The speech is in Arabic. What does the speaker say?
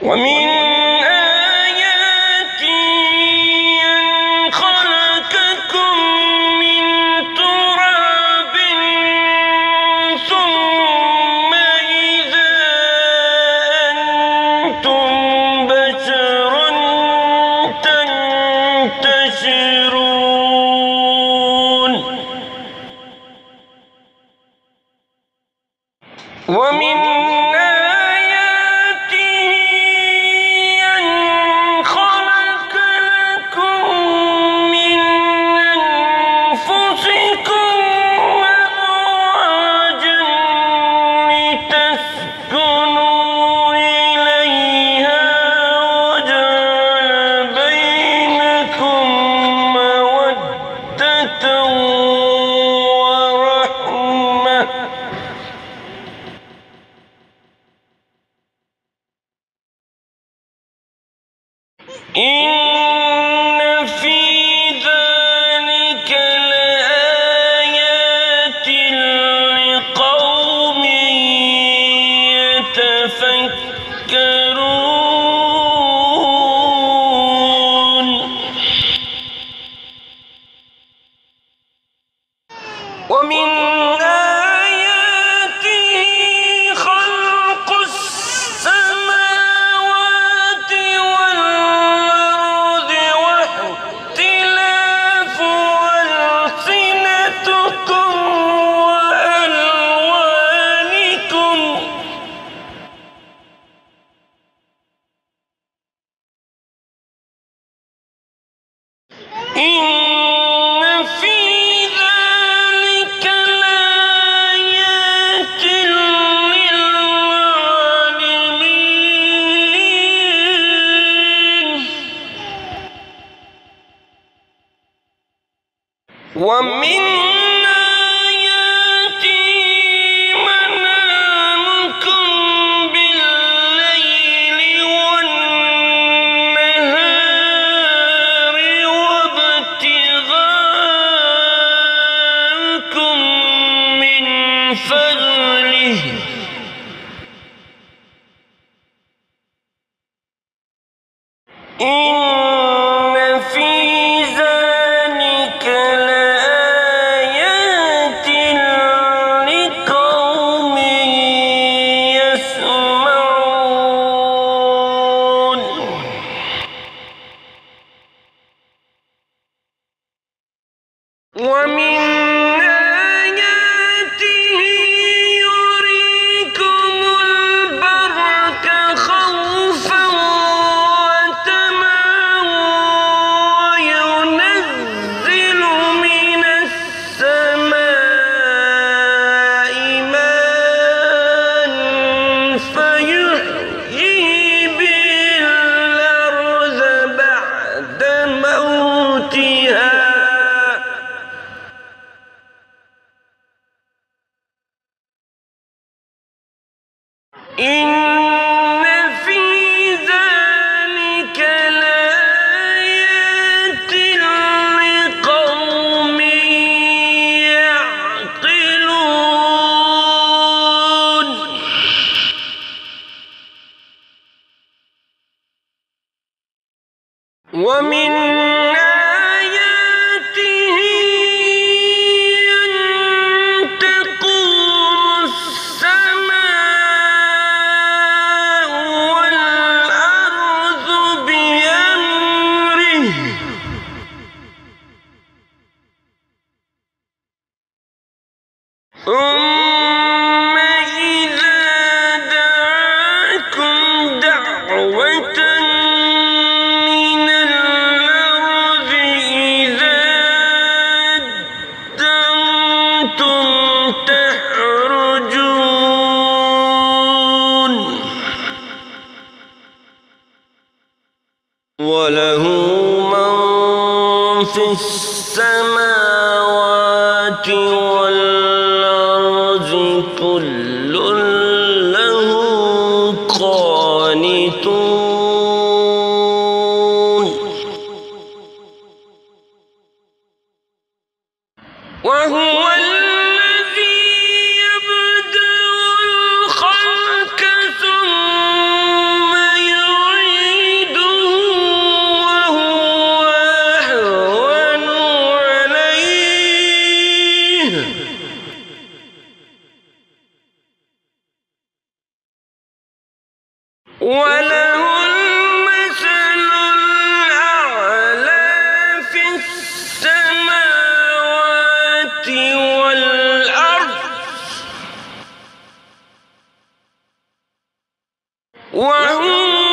ومن آياته أن خلقكم من تراب ثم إذا أنتم بشر تنتشرون ومن إن في ذلك لآيات لقوم يتفكرون ومن ومن آياته منامكم بالليل والنهار وابتغاءكم من فضله ومن آياته يريكم البرق خوفا وطمعا وينزل من السماء ماء فيحيي به الأرض بعد موتها إن في ذلك لآيات لقوم يعقلون ومن ثم إذا دعاكم دعوة من الأرض إذا أنتم تخرجون وله من في السماوات والأرض كل له قانتون وهو الذي يبدأ الخلق ثم يعيده وهو